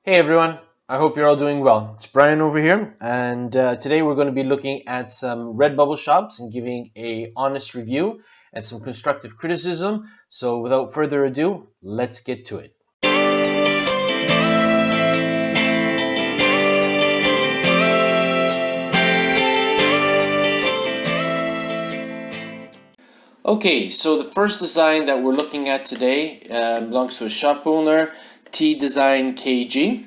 Hey everyone, I hope you're all doing well. It's Brian over here, and today we're going to be looking at some Redbubble shops and giving a honest review and some constructive criticism. So without further ado, let's get to it. Okay, so the first design that we're looking at today belongs to a shop owner, T Design KG.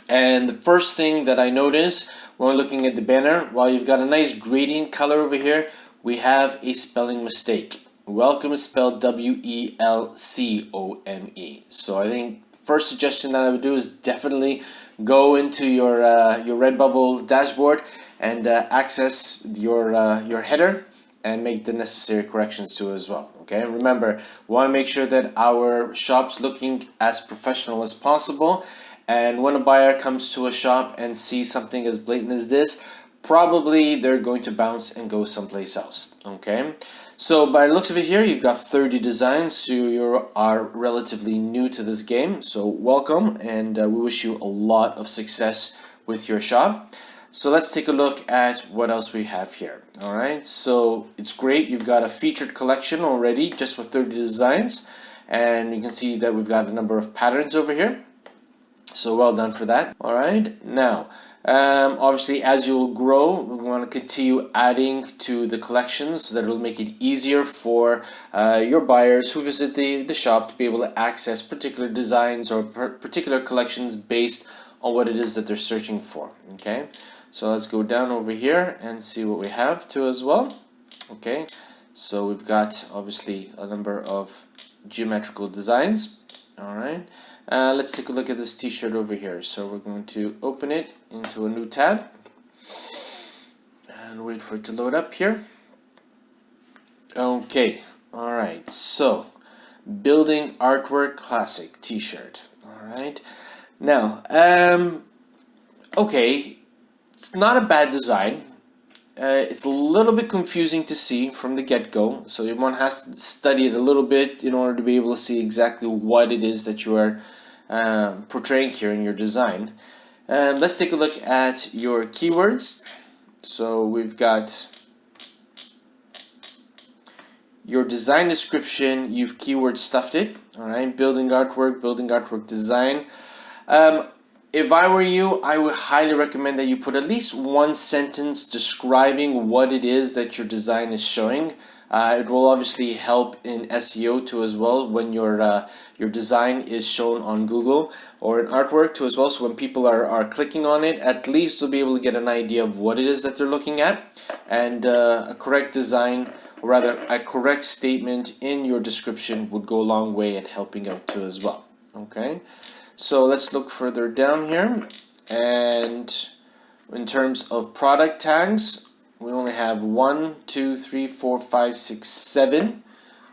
And the first thing that I notice when we're looking at the banner, while you've got a nice gradient color over here, we have a spelling mistake. Welcome is spelled W-E-L-C-O-M-E. So I think the first suggestion that I would do is definitely go into your Redbubble dashboard and access your header and make the necessary corrections to it as well. Okay, remember, we want to make sure that our shop's looking as professional as possible. And when a buyer comes to a shop and sees something as blatant as this, probably they're going to bounce and go someplace else. Okay, so by the looks of it here, you've got 30 designs, so you are relatively new to this game. So welcome, and we wish you a lot of success with your shop. So let's take a look at what else we have here. All right, so it's great. You've got a featured collection already just with 30 designs, and you can see that we've got a number of patterns over here. So well done for that. All right, now obviously as you'll grow, we want to continue adding to the collection so that it'll make it easier for your buyers who visit the shop to be able to access particular designs or particular collections based on what it is that they're searching for. Okay, so let's go down over here and see what we have too as well. Okay, so we've got obviously a number of geometrical designs. All right, let's take a look at this t-shirt over here. So we're going to open it into a new tab and wait for it to load up here. Okay, all right, so building artwork classic t-shirt. All right, now okay, it's not a bad design. It's a little bit confusing to see from the get-go, so one has to study it a little bit in order to be able to see exactly what it is that you are portraying here in your design. Let's take a look at your keywords. So we've got your design description, you've keyword stuffed it. All right, building artwork design. If I were you, I would highly recommend that you put at least one sentence describing what it is that your design is showing. It will obviously help in SEO too as well when your design is shown on Google or in artwork too as well. So when people are clicking on it, at least they'll be able to get an idea of what it is that they're looking at. And a correct design, or rather a correct statement in your description would go a long way at helping out too as well. Okay. So let's look further down here, and in terms of product tags, we only have 1, 2, 3, 4, 5, 6, 7.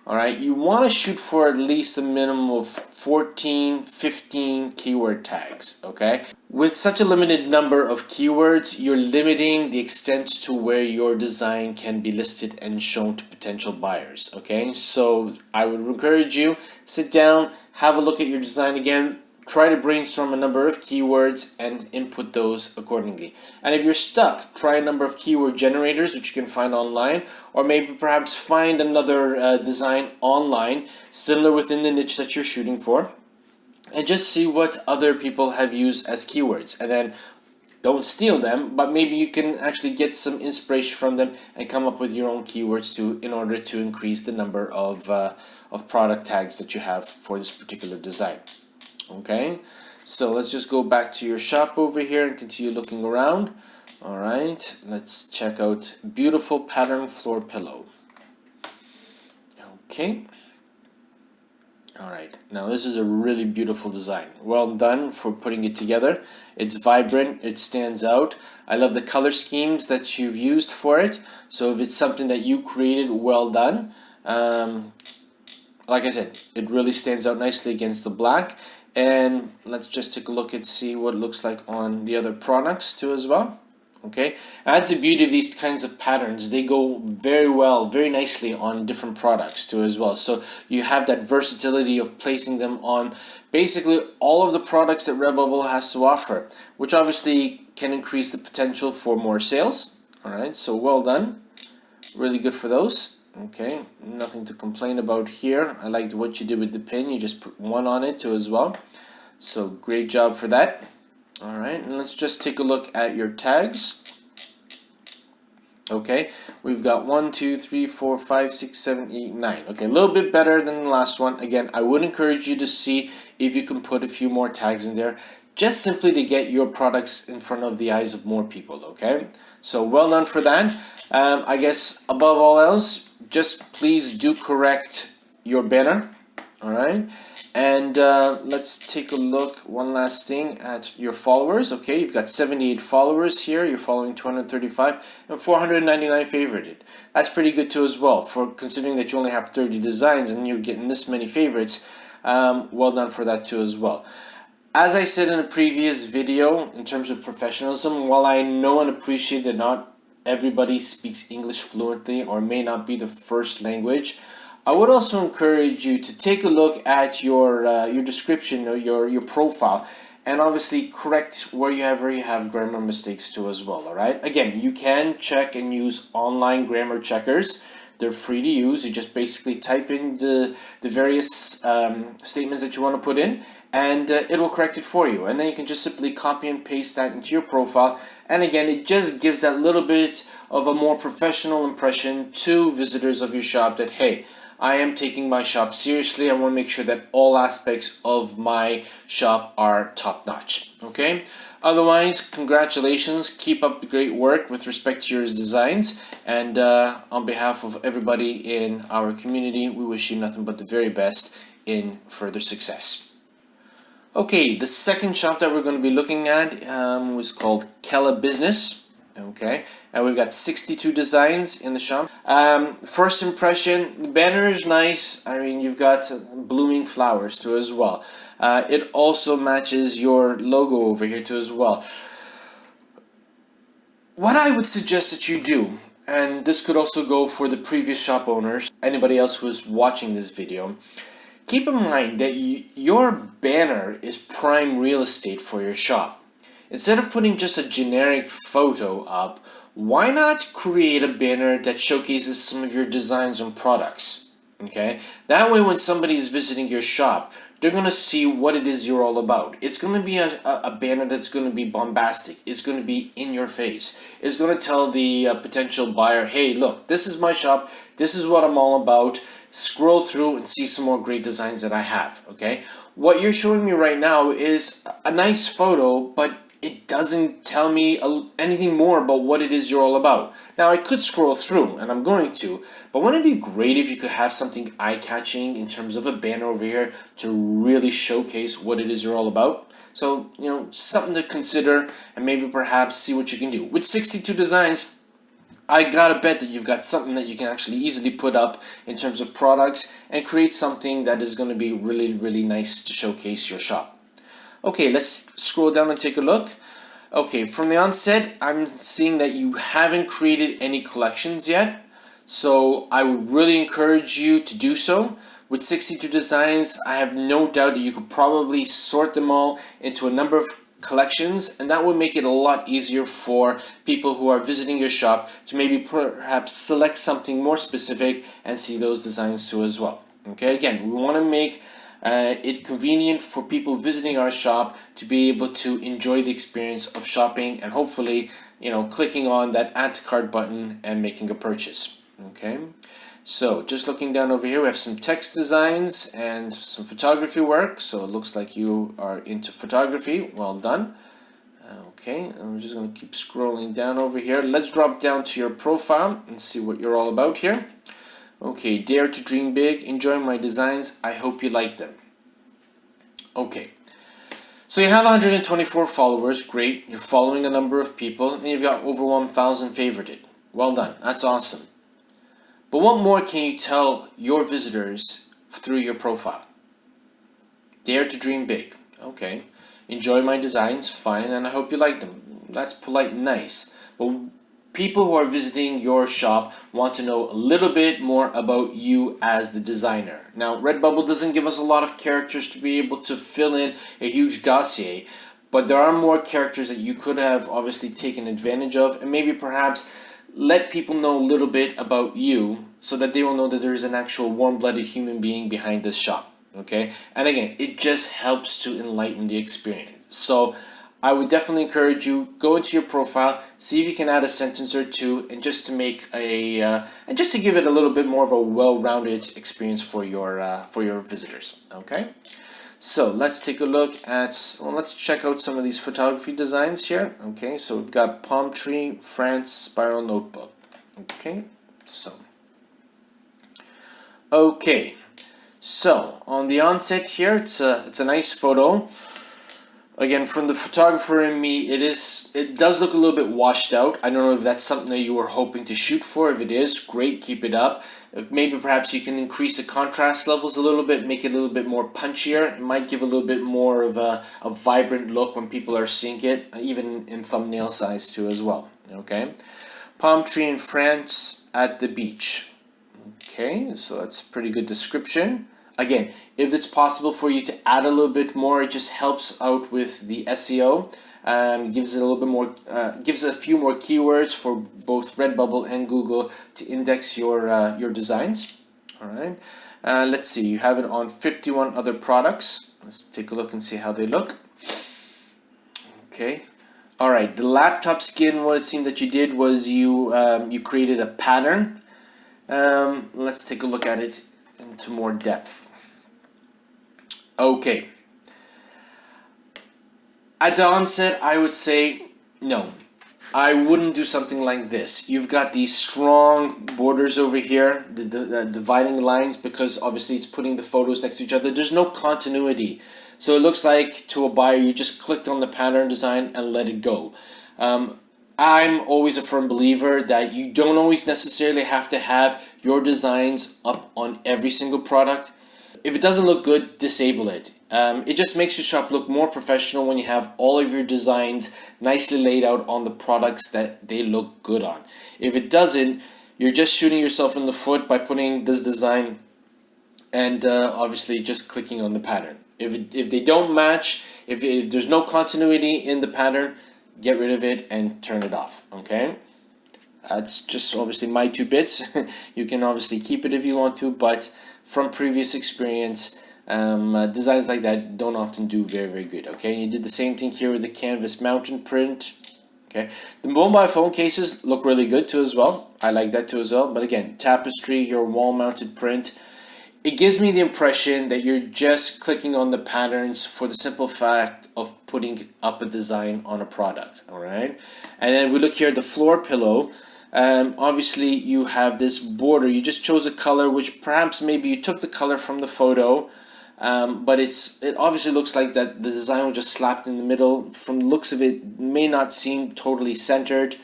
All right, you want to shoot for at least a minimum of 14, 15 keyword tags, okay? With such a limited number of keywords, you're limiting the extent to where your design can be listed and shown to potential buyers, okay? So I would encourage you, sit down, have a look at your design again, try to brainstorm a number of keywords and input those accordingly. And if you're stuck, try a number of keyword generators which you can find online, or maybe perhaps find another design online similar within the niche that you're shooting for, and just see what other people have used as keywords. And then don't steal them, but maybe you can actually get some inspiration from them and come up with your own keywords in order to increase the number of product tags that you have for this particular design. Okay, so let's just go back to your shop over here and continue looking around. All right, let's check out beautiful pattern floor pillow. Okay, all right, now this is a really beautiful design. Well done for putting it together. It's vibrant, it stands out. I love the color schemes that you've used for it. So if it's something that you created, well done. Like I said, it really stands out nicely against the black. And let's just take a look and see what it looks like on the other products too as well. Okay, and that's the beauty of these kinds of patterns. They go very well, very nicely on different products too as well. So you have that versatility of placing them on basically all of the products that Redbubble has to offer, which obviously can increase the potential for more sales. All right, so well done. Really good for those. Okay, nothing to complain about here. I liked what you did with the pin. You just put one on it too as well. So great job for that. All right, and let's just take a look at your tags. Okay, we've got 1, 2, 3, 4, 5, 6, 7, 8, 9. Okay, a little bit better than the last one. Again, I would encourage you to see if you can put a few more tags in there, just simply to get your products in front of the eyes of more people, okay? So well done for that. I guess above all else, just please do correct your banner, all right? And let's take a look, one last thing, at your followers. Okay, you've got 78 followers here. You're following 235 and 499 favorited. That's pretty good too as well, for considering that you only have 30 designs and you're getting this many favorites. Well done for that too as well. As I said in a previous video, in terms of professionalism, while I know and appreciate that not everybody speaks English fluently or may not be the first language, I would also encourage you to take a look at your description or your profile, and obviously correct wherever you have grammar mistakes too as well. All right. Again, you can check and use online grammar checkers. They're free to use. You just basically type in the various statements that you want to put in, and it will correct it for you. And then you can just simply copy and paste that into your profile. And again, it just gives that little bit of a more professional impression to visitors of your shop that, hey, I am taking my shop seriously. I want to make sure that all aspects of my shop are top-notch. Okay? Otherwise, congratulations. Keep up the great work with respect to your designs. And on behalf of everybody in our community, we wish you nothing but the very best in further success. Okay, the second shop that we're going to be looking at was called Kella Business. Okay, and we've got 62 designs in the shop. First impression, the banner is nice. I mean, you've got blooming flowers too as well. It also matches your logo over here too as well. What I would suggest that you do, and this could also go for the previous shop owners, anybody else who is watching this video, keep in mind that your banner is prime real estate for your shop. Instead of putting just a generic photo up, why not create a banner that showcases some of your designs and products? Okay? That way when somebody is visiting your shop, they're going to see what it is you're all about. It's going to be a banner that's going to be bombastic. It's going to be in your face. It's going to tell the potential buyer, hey, look, this is my shop. This is what I'm all about. Scroll through and see some more great designs that I have. Okay? What you're showing me right now is a nice photo, but it doesn't tell me anything more about what it is you're all about. Now, I could scroll through, and I'm going to, but wouldn't it be great if you could have something eye-catching in terms of a banner over here to really showcase what it is you're all about? So, you know, something to consider and maybe perhaps see what you can do. With 62 designs, I gotta bet that you've got something that you can actually easily put up in terms of products and create something that is going to be really, really nice to showcase your shop. Okay, let's scroll down and take a look. Okay, from the onset, I'm seeing that you haven't created any collections yet. So I would really encourage you to do so. With 62 designs, I have no doubt that you could probably sort them all into a number of collections, and that would make it a lot easier for people who are visiting your shop to maybe perhaps select something more specific and see those designs too as well. Okay, again, we want to make it convenient for people visiting our shop to be able to enjoy the experience of shopping and hopefully, you know, clicking on that add to cart button and making a purchase. Okay, so just looking down over here, we have some text designs and some photography work. So it looks like you are into photography. Well done. Okay, I'm just going to keep scrolling down over here. Let's drop down to your profile and see what you're all about here. Okay, dare to dream big, enjoy my designs, I hope you like them. Okay, so you have 124 followers, great, you're following a number of people, and you've got over 1,000 favorited. Well done, that's awesome. But what more can you tell your visitors through your profile? Dare to dream big, okay. Enjoy my designs, fine, and I hope you like them. That's polite and nice. But people who are visiting your shop want to know a little bit more about you as the designer. Now, Redbubble doesn't give us a lot of characters to be able to fill in a huge dossier, but there are more characters that you could have obviously taken advantage of, and maybe perhaps let people know a little bit about you so that they will know that there's an actual warm-blooded human being behind this shop. Okay, and again, it just helps to enlighten the experience. So I would definitely encourage you, go into your profile, see if you can add a sentence or two, and just to make and just to give it a little bit more of a well-rounded experience for your visitors. Okay, so let's take a look at, well, let's check out some of these photography designs here. Okay, so we've got palm tree, France, spiral notebook. Okay, okay. So on the onset here, it's a nice photo. Again, from the photographer and me, it does look a little bit washed out. I don't know if that's something that you were hoping to shoot for. If it is, great, keep it up. Maybe perhaps you can increase the contrast levels a little bit, make it a little bit more punchier. It might give a little bit more of a vibrant look when people are seeing it, even in thumbnail size too as well. Okay, palm tree in France at the beach. Okay, so that's a pretty good description. Again, if it's possible for you to add a little bit more, it just helps out with the SEO. Gives it a little bit more, gives a few more keywords for both Redbubble and Google to index your designs. All right. Let's see. You have it on 51 other products. Let's take a look and see how they look. Okay. All right. The laptop skin. What it seemed that you did was you created a pattern. Let's take a look at it into more depth. Okay. At the onset, I would say no. I wouldn't do something like this. You've got these strong borders over here, the dividing lines, because obviously it's putting the photos next to each other. There's no continuity. So it looks like to a buyer, you just clicked on the pattern design and let it go. I'm always a firm believer that you don't always necessarily have to have your designs up on every single product. If it doesn't look good, disable it. It just makes your shop look more professional when you have all of your designs nicely laid out on the products that they look good on. If it doesn't, you're just shooting yourself in the foot by putting this design and obviously just clicking on the pattern. If they don't match, if there's no continuity in the pattern, get rid of it and turn it off. Okay, that's just obviously my 2 bits. You can obviously keep it if you want to, but from previous experience, designs like that don't often do very good. Okay, and you did the same thing here with the canvas mountain print. Okay, the mobile phone cases look really good too as well. I like that too as well. But again, tapestry, your wall mounted print, it gives me the impression that you're just clicking on the patterns for the simple fact of putting up a design on a product. All right, and then if we look here at the floor pillow, obviously you have this border. You just chose a color which perhaps maybe you took the color from the photo, but it obviously looks like that the design was just slapped in the middle. From the looks of it, may not seem totally centered.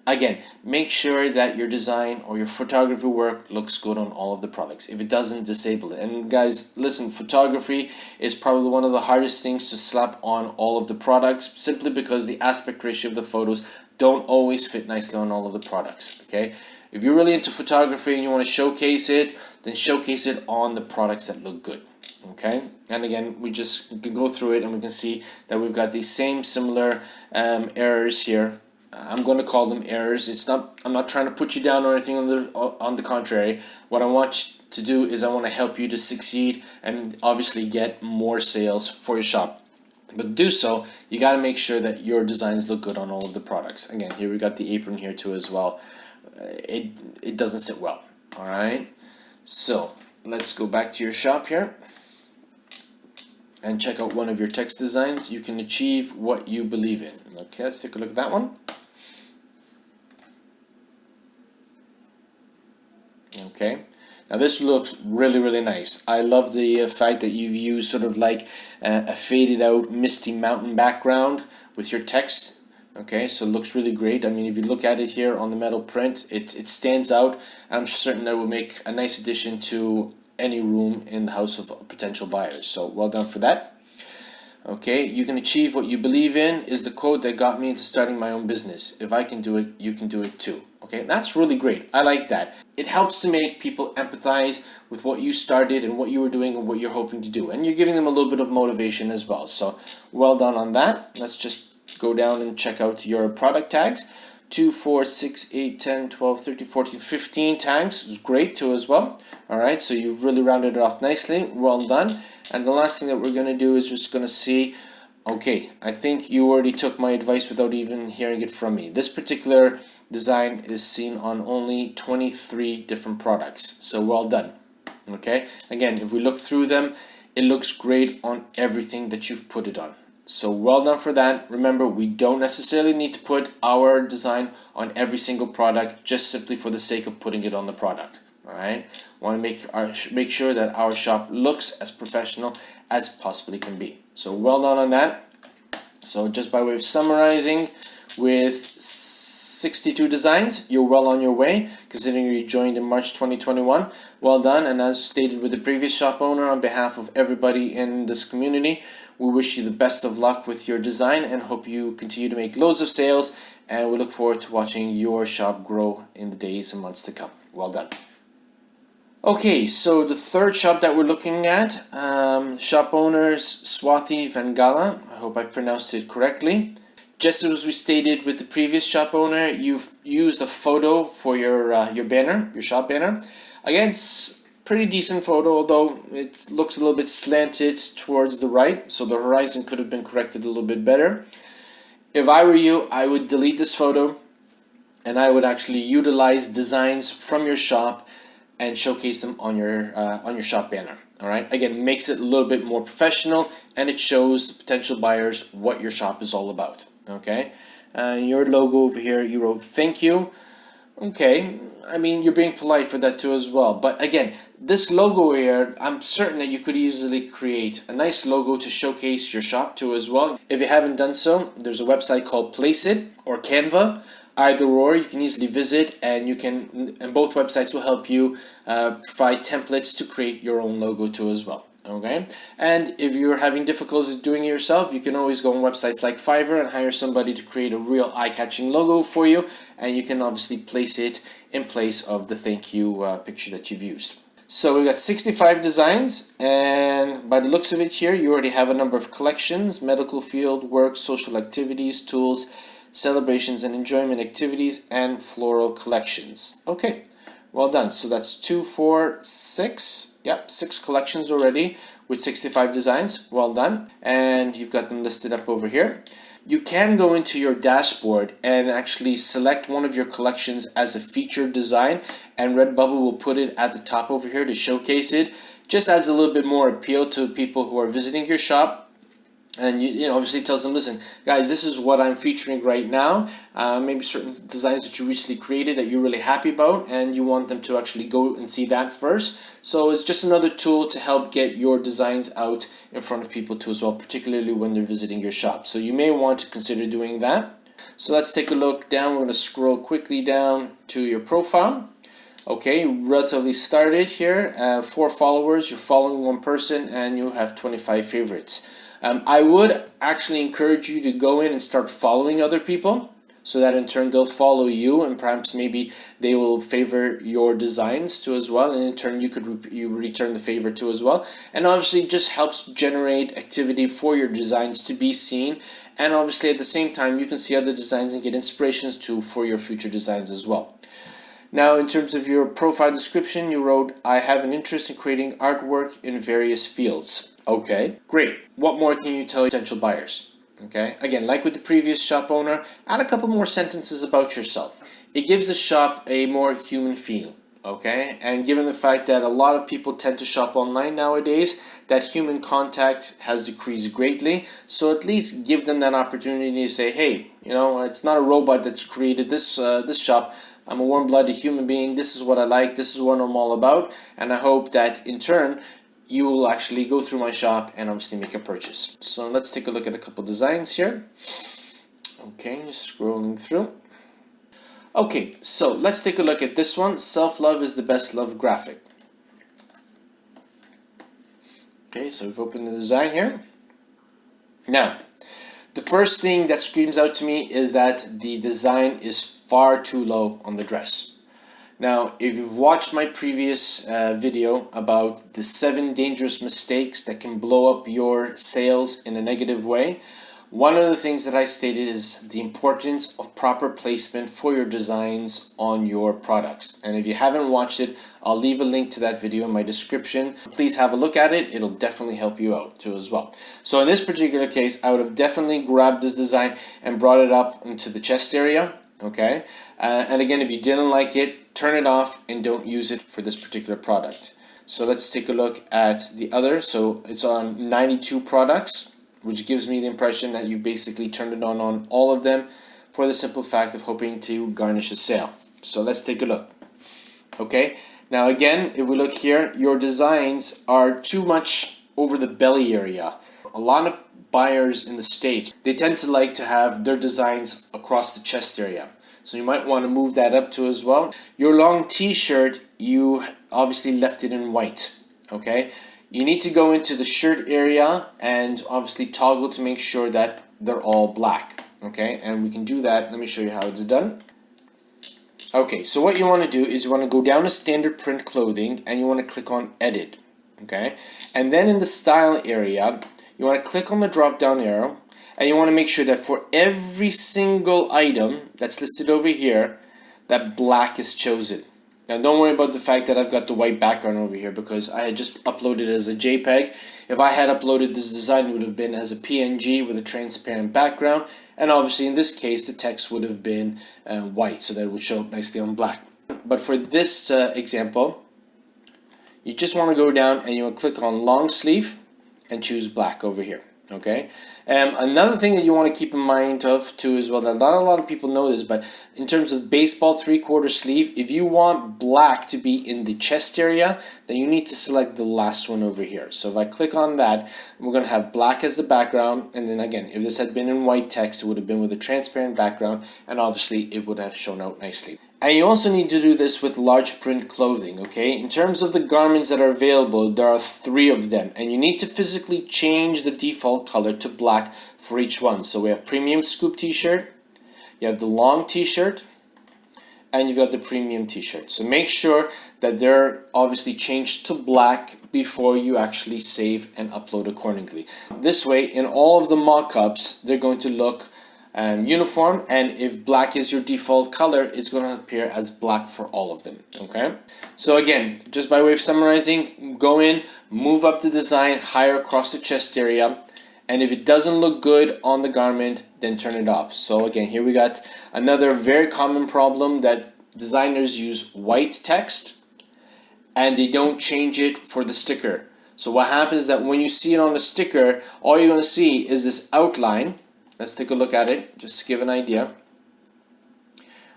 Again, make sure that your design or your photography work looks good on all of the products. If it doesn't, disable it. And guys, listen, photography is probably one of the hardest things to slap on all of the products, simply because the aspect ratio of the photos don't always fit nicely on all of the products. Okay, if you're really into photography and you want to showcase it, then showcase it on the products that look good. Okay, and again, we can go through it and we can see that we've got these same similar errors here. I'm going to call them errors. I'm not trying to put you down or anything. On the contrary, what I want to do is I want to help you to succeed and obviously get more sales for your shop. But to do so, you got to make sure that your designs look good on all of the products. Again, here we got the apron here too as well. It doesn't sit well. All right. So let's go back to your shop here and check out one of your text designs. You can achieve what you believe in. Okay, let's take a look at that one. Okay, now this looks really nice. I love the fact that you've used sort of like a faded out misty mountain background with your text. Okay, so it looks really great. I mean, if you look at it here on the metal print, it stands out. I'm certain that will make a nice addition to any room in the house of potential buyers. So well done for that. Okay, you can achieve what you believe in is the quote that got me into starting my own business. If I can do it, you can do it too. Okay, that's really great. I like that. It helps to make people empathize with what you started and what you were doing and what you're hoping to do. And you're giving them a little bit of motivation as well. So well done on that. Let's just go down and check out your product tags. 2, 4, 6, 8, 10, 12, 13, 14, 15 tags is great too as well. Alright, so you've really rounded it off nicely. Well done. And the last thing that we're going to do is just going to see, okay, I think you already took my advice without even hearing it from me. This particular design is seen on only 23 different products. So well done. Okay, again, if we look through them, it looks great on everything that you've put it on. So well done for that. Remember, we don't necessarily need to put our design on every single product just simply for the sake of putting it on the product. Alright, want to make sure that our shop looks as professional as possibly can be. So well done on that. So just by way of summarizing, with 62 designs, you're well on your way, considering you joined in March 2021. Well done, and as stated with the previous shop owner, on behalf of everybody in this community, we wish you the best of luck with your design and hope you continue to make loads of sales, and we look forward to watching your shop grow in the days and months to come. Well done. Okay, so the third shop that we're looking at, shop owners Swathi Vangala. I hope I pronounced it correctly. Just as we stated with the previous shop owner, you've used a photo for your banner, your shop banner. Again, it's pretty decent photo, although it looks a little bit slanted towards the right, so the horizon could have been corrected a little bit better. If I were you, I would delete this photo, and I would actually utilize designs from your shop and showcase them on your shop banner. All right, again, makes it a little bit more professional, and it shows potential buyers what your shop is all about. Okay, your logo over here, you wrote thank you. Okay, I mean, you're being polite for that too as well. But again, this logo here, I'm certain that you could easily create a nice logo to showcase your shop too as well. If you haven't done so, there's a website called Placeit or Canva. Either or, you can easily visit, and both websites will help you provide templates to create your own logo too as well. Okay, and if you're having difficulties doing it yourself, you can always go on websites like Fiverr and hire somebody to create a real eye-catching logo for you, and you can obviously place it in place of the thank you picture that you've used. So we've got 65 designs, and by the looks of it here, you already have a number of collections: medical field, work, social activities, tools, celebrations and enjoyment activities, and floral collections. Okay, well done. So that's 2, 4, 6. Yep, 6 collections already with 65 designs. Well done. And you've got them listed up over here. You can go into your dashboard and actually select one of your collections as a featured design, and Redbubble will put it at the top over here to showcase it. Just adds a little bit more appeal to people who are visiting your shop. And you know, obviously tells them, listen, guys, this is what I'm featuring right now. Maybe certain designs that you recently created that you're really happy about, and you want them to actually go and see that first. So it's just another tool to help get your designs out in front of people too as well, particularly when they're visiting your shop. So you may want to consider doing that. So let's take a look down. We're going to scroll quickly down to your profile. Okay, relatively started here. 4 followers, you're following one person, and you have 25 favorites. I would actually encourage you to go in and start following other people, so that in turn they'll follow you, and perhaps maybe they will favor your designs too as well, and in turn you return the favor too as well. And obviously just helps generate activity for your designs to be seen, and obviously at the same time you can see other designs and get inspirations too for your future designs as well. Now, in terms of your profile description, you wrote, I have an interest in creating artwork in various fields. Okay, great. What more can you tell potential buyers? Okay, again, like with the previous shop owner, add a couple more sentences about yourself. It gives the shop a more human feel. Okay, and given the fact that a lot of people tend to shop online nowadays, that human contact has decreased greatly. So at least give them that opportunity to say, hey, you know, it's not a robot that's created this shop. I'm a warm-blooded human being. This is what I like. This is what I'm all about. And I hope that in turn, you will actually go through my shop and obviously make a purchase. So let's take a look at a couple designs here. Okay, just scrolling through. Okay, so let's take a look at this one. Self-love is the best love graphic. Okay, so we've opened the design here. Now, the first thing that screams out to me is that the design is far too low on the dress. Now, if you've watched my previous video about the 7 dangerous mistakes that can blow up your sales in a negative way, one of the things that I stated is the importance of proper placement for your designs on your products. And if you haven't watched it, I'll leave a link to that video in my description. Please have a look at it. It'll definitely help you out too as well. So in this particular case, I would have definitely grabbed this design and brought it up into the chest area. Okay. And again, if you didn't like it, turn it off and don't use it for this particular product. So let's take a look at the other. So it's on 92 products, which gives me the impression that you basically turned it on all of them for the simple fact of hoping to garnish a sale. So let's take a look. Okay, now again, if we look here, your designs are too much over the belly area. A lot of buyers in the States, they tend to like to have their designs across the chest area. So you might want to move that up too as well. Your long t-shirt, you obviously left it in white, okay? You need to go into the shirt area and obviously toggle to make sure that they're all black, okay? And we can do that. Let me show you how it's done. Okay, so what you want to do is you want to go down to standard print clothing and you want to click on edit, okay? And then in the style area, you want to click on the drop down arrow and you want to make sure that for every single item that's listed over here, that black is chosen. Now don't worry about the fact that I've got the white background over here because I had just uploaded it as a JPEG. If I had uploaded this design, it would have been as a PNG with a transparent background, and obviously in this case the text would have been white, so that it would show up nicely on black. But for this example, you just want to go down and you want to click on long sleeve and choose black over here. Okay. Another thing that you want to keep in mind of too as well, that not a lot of people know this, but in terms of baseball 3/4 sleeve, if you want black to be in the chest area, then you need to select the last one over here. So if I click on that, we're going to have black as the background, and then again, if this had been in white text, it would have been with a transparent background, and obviously it would have shown out nicely. And you also need to do this with large print clothing, okay? In terms of the garments that are available, there are 3 of them, and you need to physically change the default color to black for each one. So we have premium scoop t-shirt, you have the long t-shirt, and you've got the premium t-shirt. So make sure that they're obviously changed to black before you actually save and upload accordingly. This way, in all of the mock-ups, they're going to look uniform, and if black is your default color, it's going to appear as black for all of them. Okay, so again, just by way of summarizing, go in, move up the design higher across the chest area, and if it doesn't look good on the garment, then turn it off. So again, here we got another very common problem, that designers use white text and they don't change it for the sticker. So what happens is that when you see it on the sticker, all you're going to see is this outline. Let's take a look at it, just to give an idea.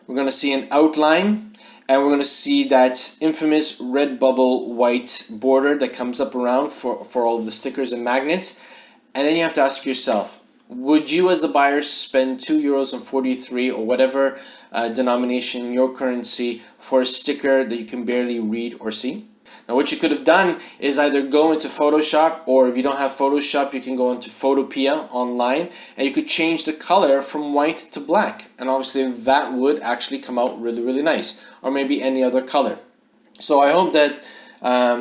We're going to see an outline, and we're going to see that infamous Redbubble white border that comes up around for all of the stickers and magnets. And then you have to ask yourself, would you as a buyer spend €2.43 or whatever denomination in your currency for a sticker that you can barely read or see? Now what you could have done is either go into Photoshop, or if you don't have Photoshop, you can go into Photopea online and you could change the color from white to black, and obviously that would actually come out really, really nice, or maybe any other color. So I hope that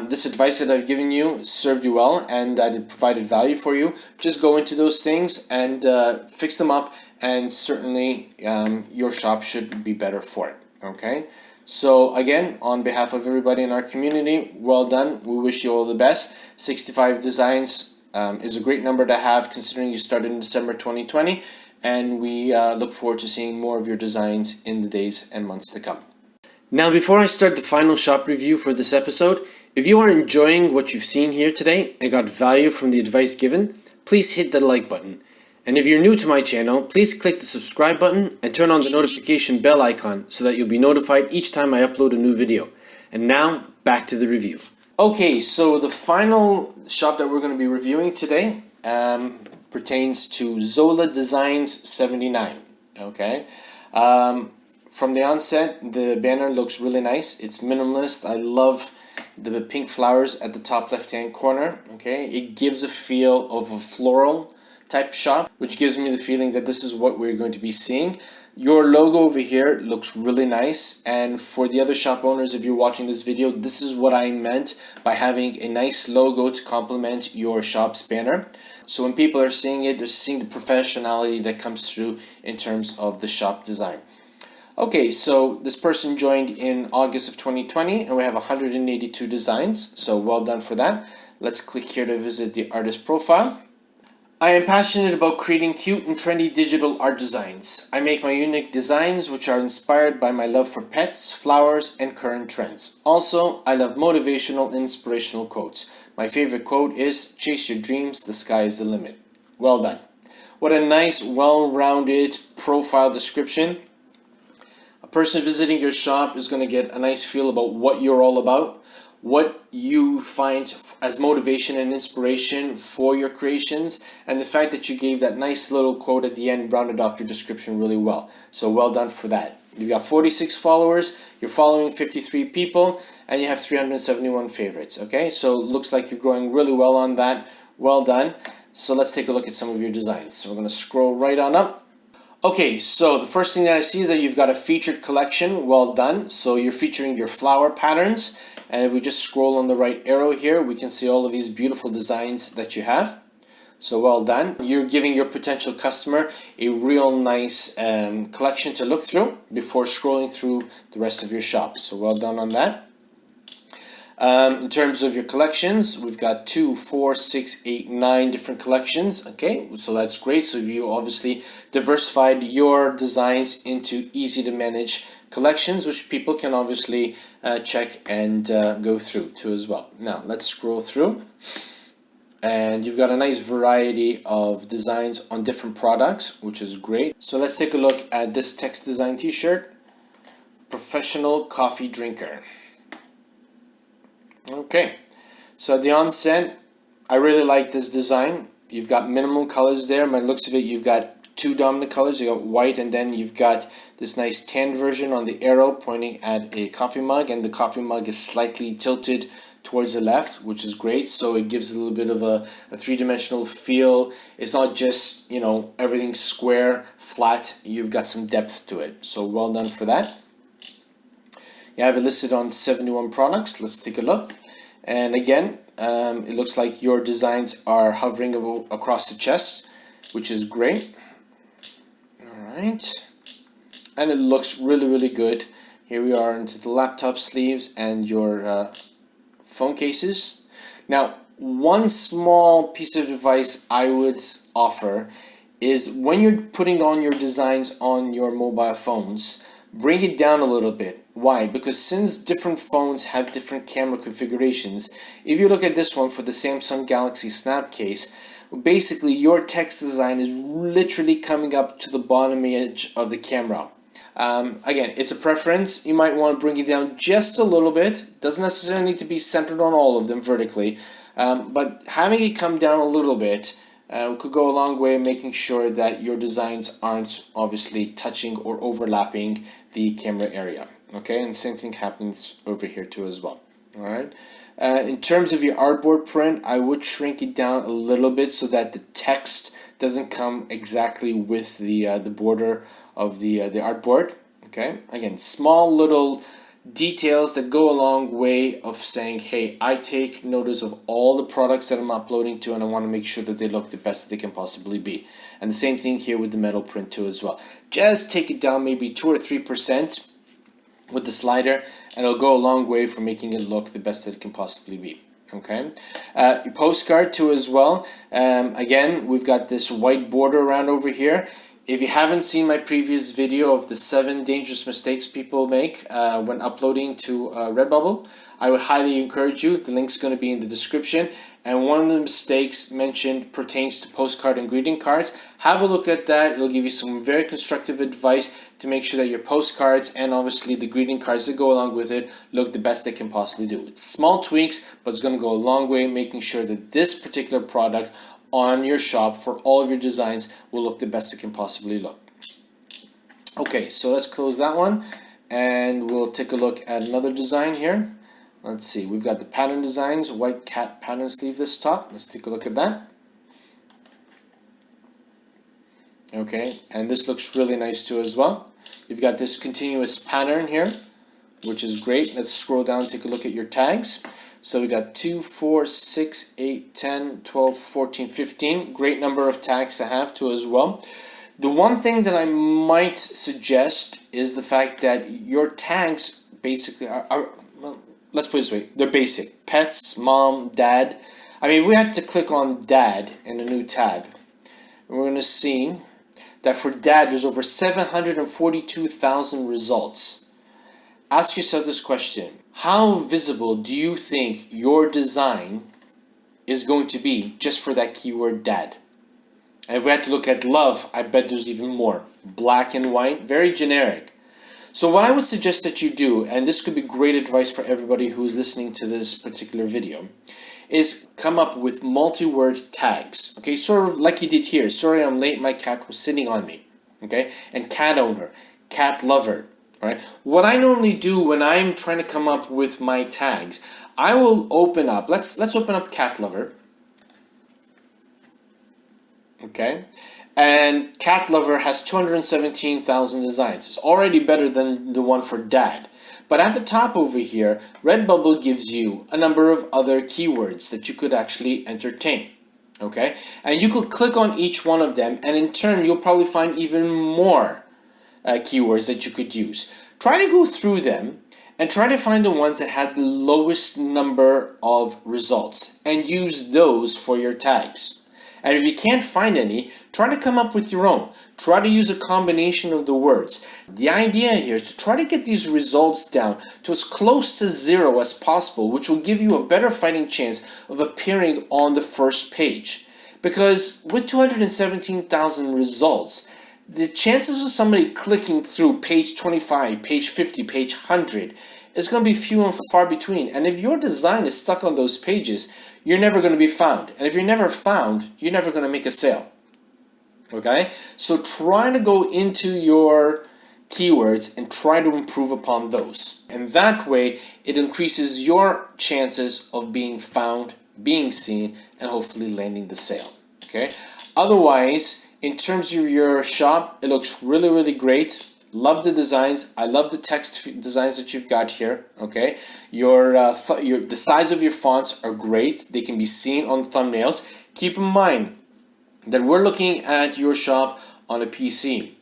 this advice that I've given you served you well and that it provided value for you. Just go into those things and fix them up, and certainly your shop should be better for it. Okay. So again, on behalf of everybody in our community, well done. We wish you all the best. 65 designs is a great number to have considering you started in December 2020, and we look forward to seeing more of your designs in the days and months to come. Now, before I start the final shop review for this episode, if you are enjoying what you've seen here today and got value from the advice given, please hit the like button. And if you're new to my channel, please click the subscribe button and turn on the notification bell icon so that you'll be notified each time I upload a new video. And now, back to the review. Okay, so the final shop that we're going to be reviewing today pertains to Zola Designs 79. Okay, from the onset, the banner looks really nice. It's minimalist. I love the pink flowers at the top left-hand corner. Okay, it gives a feel of a floral type shop, which gives me the feeling that this is what we're going to be seeing. Your logo over here looks really nice, and for the other shop owners, if you're watching this video, this is what I meant by having a nice logo to complement your shop's banner. So when people are seeing it, they're seeing the professionality that comes through in terms of the shop design. Okay, so this person joined in August of 2020, and we have 182 designs, so well done for that. Let's click here to visit the artist profile. I am passionate about creating cute and trendy digital art designs. I make my unique designs which are inspired by my love for pets, flowers, and current trends. Also, I love motivational and inspirational quotes. My favorite quote is, "Chase your dreams, the sky is the limit." Well done. What a nice, well-rounded profile description. A person visiting your shop is going to get a nice feel about what you're all about, what you find as motivation and inspiration for your creations, and the fact that you gave that nice little quote at the end rounded off your description really well. So well done for that. You've got 46 followers, you're following 53 people, and you have 371 favorites. Okay, so it looks like you're growing really well on that. Well done. So let's take a look at some of your designs. So we're going to scroll right on up. Okay, so the first thing that I see is that you've got a featured collection. Well done. So you're featuring your flower patterns. And if we just scroll on the right arrow here, we can see all of these beautiful designs that you have. So well done. You're giving your potential customer a real nice collection to look through before scrolling through the rest of your shop. So well done on that. In terms of your collections, we've got 2, 4, 6, 8, 9 different collections. Okay, so that's great. So you obviously diversified your designs into easy to manage collections, which people can obviously check and go through to as well. Now let's scroll through, and you've got a nice variety of designs on different products, which is great. So let's take a look at this text design t-shirt, professional coffee drinker. Okay, so at the onset, I really like this design. You've got minimal colors there. By the looks of it, you've got 2 dominant colors. You got white, and then you've got this nice tan version on the arrow pointing at a coffee mug, and the coffee mug is slightly tilted towards the left, which is great. So it gives a little bit of a three-dimensional feel. It's not just, you know, everything square, flat. You've got some depth to it. So well done for that. You have it listed on 71 products. Let's take a look. And again, it looks like your designs are hovering across the chest, which is great. Alright. And it looks really, really good. Here we are into the laptop sleeves and your phone cases. Now, one small piece of advice I would offer is when you're putting on your designs on your mobile phones, bring it down a little bit. Why? Because since different phones have different camera configurations, if you look at this one for the Samsung Galaxy Snap case, basically your text design is literally coming up to the bottom edge of the camera. Again, it's a preference. You might want to bring it down just a little bit. Doesn't necessarily need to be centered on all of them vertically, but having it come down a little bit could go a long way in making sure that your designs aren't obviously touching or overlapping the camera area. Okay, and same thing happens over here too as well. All right. In terms of your artboard print, I would shrink it down a little bit so that the text doesn't come exactly with the border of the artboard. Okay, again, small little details that go a long way of saying, hey, I take notice of all the products that I'm uploading to, and I want to make sure that they look the best they can possibly be. And the same thing here with the metal print too as well. Just take it down maybe 2 or 3% with the slider, and it'll go a long way for making it look the best that it can possibly be. Okay, your postcard too as well. Again, we've got this white border around over here. If you haven't seen my previous video of the 7 dangerous mistakes people make when uploading to Redbubble, I would highly encourage you. The link's going to be in the description. And one of the mistakes mentioned pertains to postcard and greeting cards. Have a look at that. It'll give you some very constructive advice to make sure that your postcards and obviously the greeting cards that go along with it look the best they can possibly do. It's small tweaks, but it's going to go a long way in making sure that this particular product on your shop for all of your designs will look the best it can possibly look. Okay, so let's close that one and we'll take a look at another design here. Let's see, we've got the pattern designs, white cat pattern sleeveless top. Let's take a look at that. Okay, and this looks really nice too as well. You've got this continuous pattern here, which is great. Let's scroll down, take a look at your tags. So we got 2, 4, 6, 8, 10, 12, 14, 15. Great number of tags to have too as well. The one thing that I might suggest is the fact that your tags basically are well, let's put it this way, they're basic. Pets, mom, dad. I mean, if we had to click on dad in a new tab, we're going to see that for dad, there's over 742,000 results. Ask yourself this question. How visible do you think your design is going to be just for that keyword dad? And if we had to look at love, I bet there's even more. Black and white, very generic. So what I would suggest that you do, and this could be great advice for everybody who is listening to this particular video, is come up with multi-word tags. Okay, sort of like you did here. Sorry I'm late, my cat was sitting on me. Okay, and cat owner, cat lover. All right. What I normally do when I'm trying to come up with my tags, I will open up. Let's open up cat lover. Okay, and cat lover has 217,000 designs. It's already better than the one for dad. But at the top over here, Redbubble gives you a number of other keywords that you could actually entertain. Okay, and you could click on each one of them, and in turn, you'll probably find even more keywords that you could use. Try to go through them and try to find the ones that have the lowest number of results and use those for your tags. And if you can't find any, try to come up with your own. Try to use a combination of the words. The idea here is to try to get these results down to as close to 0 as possible, which will give you a better fighting chance of appearing on the first page. Because with 217,000 results, the chances of somebody clicking through page 25, page 50, page 100 is going to be few and far between. And if your design is stuck on those pages, you're never going to be found. And if you're never found, you're never going to make a sale. Okay? So try to go into your keywords and try to improve upon those. And that way, it increases your chances of being found, being seen, and hopefully landing the sale. Okay? Otherwise, in terms of your shop, it looks really, really great. Love the designs. I love the text designs that you've got here. Okay, the size of your fonts are great. They can be seen on thumbnails. Keep in mind that we're looking at your shop on a PC.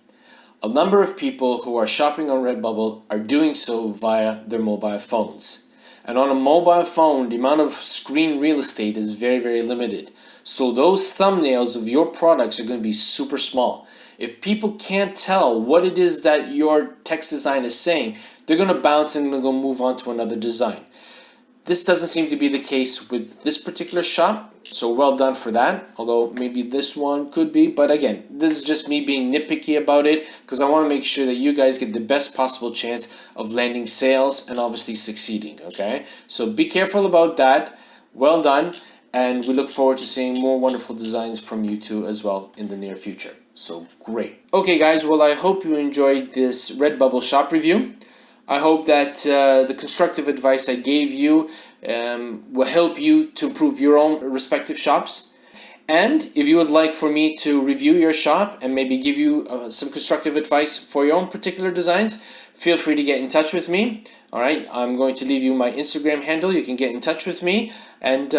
A number of people who are shopping on Redbubble are doing so via their mobile phones. And on a mobile phone, the amount of screen real estate is very, very limited. So those thumbnails of your products are going to be super small. If people can't tell what it is that your text design is saying, they're going to bounce and go move on to another design. This doesn't seem to be the case with this particular shop, so well done for that. Although maybe this one could be, but again, this is just me being nitpicky about it because I want to make sure that you guys get the best possible chance of landing sales and obviously succeeding, okay? So be careful about that. Well done, and we look forward to seeing more wonderful designs from you too as well in the near future. So great. Okay guys, well I hope you enjoyed this Redbubble shop review. I hope that the constructive advice I gave you will help you to improve your own respective shops. And if you would like for me to review your shop and maybe give you some constructive advice for your own particular designs, feel free to get in touch with me. Alright, I'm going to leave you my Instagram handle. You can get in touch with me and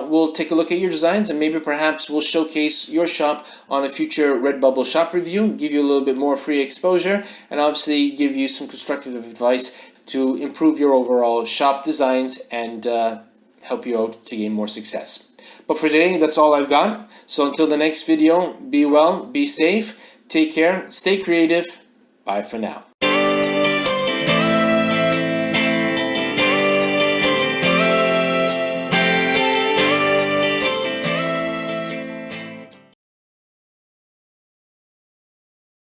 we'll take a look at your designs and maybe perhaps we'll showcase your shop on a future Redbubble shop review, give you a little bit more free exposure, and obviously give you some constructive advice to improve your overall shop designs and help you out to gain more success. But for today, that's all I've got. So until the next video, be well, be safe, take care, stay creative. Bye for now.